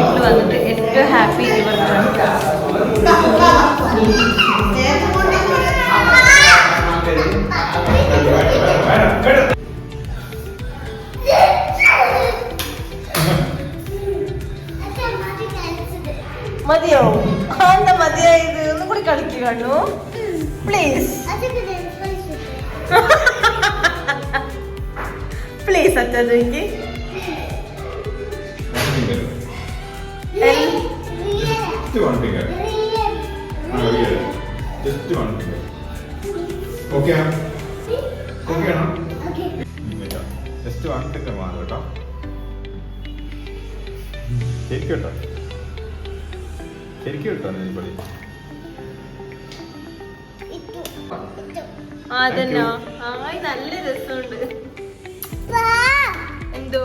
വീട്ടിൽ വന്നിട്ട് ഏറ്റവും ഹാപ്പി ഇവർക്കാണ്. മതിയോ? എന്താ മതിയായത്? ഒന്നും കൂടി കളിക്കുക കണ്ണു പ്ലീസ്. പ്ലീസ് അച്ഛാ ചോദിക്ക്. അതന്നോ? ആയി നല്ല രസമുണ്ട്. എന്തോ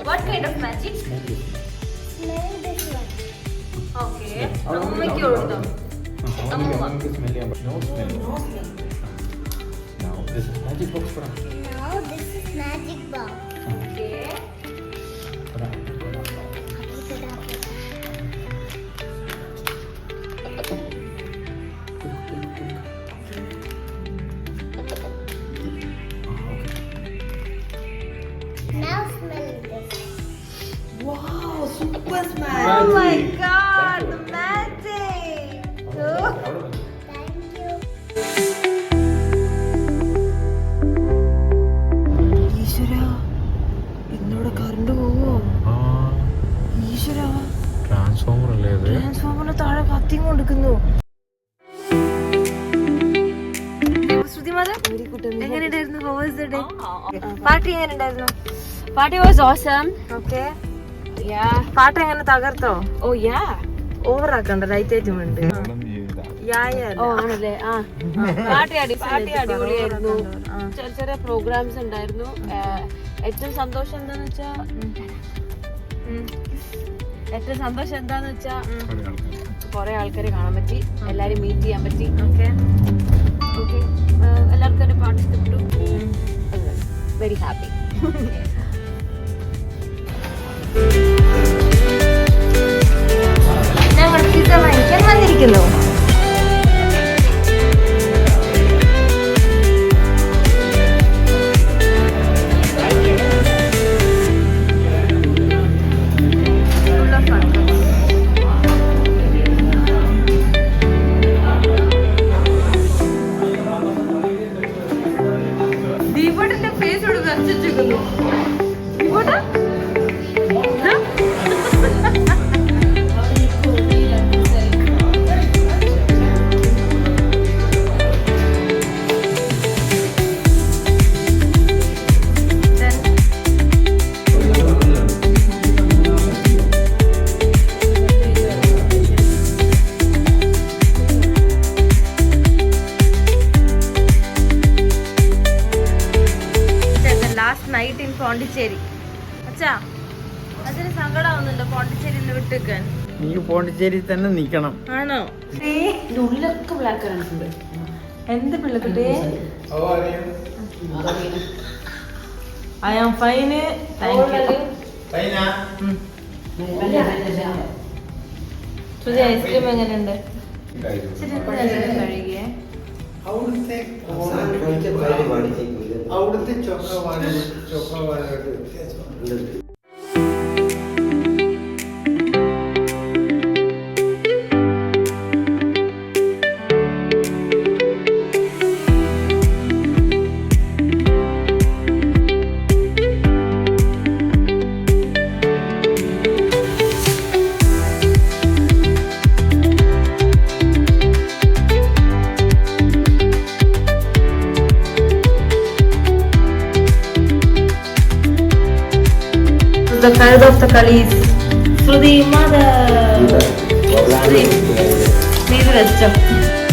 What kind of magic? Smell this one. Okay. അമ്മയ്ക്ക് കൊടുത്തോ? No smell. Now this is magic box for us. Now this is magic box. Okay. Now smell this. Wow, super smell. Oh my god, the magic. Thank you. ഈശ്വരാ, ഇന്നോടെ current പോവോ? ഈശ്വരാ, transformer അല്ലേ ഇത്? ട്രാൻസ്ഫോമറിന് താഴെ കത്തിയും കൊടുക്കുന്നു. എങ്ങനെയുണ്ടായിരുന്നു? How was the day? Party എങ്ങനെയുണ്ടായിരുന്നു? Party was awesome. Okay. Yeah. പാട്ട് എങ്ങനെ തകർത്തോ? Oh yeah. ഓവർ ആക്കണ്ട, ലൈറ്റ് ആയിട്ടും ഉണ്ട്. Oh ആണല്ലേ? ആ പാർട്ടി അടിപൊളിയായിരുന്നു. ചെറിയ ചെറിയ പ്രോഗ്രാംസ് ഉണ്ടായിരുന്നു. ഏറ്റവും സന്തോഷം എന്താന്ന് വെച്ചാ കുറെ ആൾക്കാരെ കാണാൻ പറ്റി, എല്ലാരും മീറ്റ് ചെയ്യാൻ പറ്റി. ഓക്കെ. എല്ലാവർക്കും ഒരു പാട്ട് ഇഷ്ടപ്പെട്ടു. Very happy. ഞങ്ങൾ പിസ്സ വാങ്ങിക്കാൻ വന്നിരിക്കുന്നു. ദീപയുടെ ഫേസ് ഇവിടെ വെച്ചിരിക്കുന്നു. ദീപയുടെ നൈറ്റ് ഇൻ പോണ്ടിച്ചേരി. അച്ഛാ, അച്ഛന് സങ്കടമാവുന്നുണ്ടോ പോണ്ടിച്ചേരിയിൽ വിട്ടേക്കാൻ? നീ പോണ്ടിച്ചേരി തന്നെ നിക്കണം. ആണോ? ഉള്ളിലൊക്കെ ബ്ലാക്ക് കണ്ടിട്ടുണ്ട്. എന്ത് പിള്ളക്കുട്ടി? I am fine. Shruti, ice cream എങ്ങനെയുണ്ട്? കഴുകിയേ. അവിടുത്തെ ചൊക്കവാനായിട്ട് വ്യത്യാസമാണ്. The third of the Kalis. Shruti, mother. Shruti, need rest.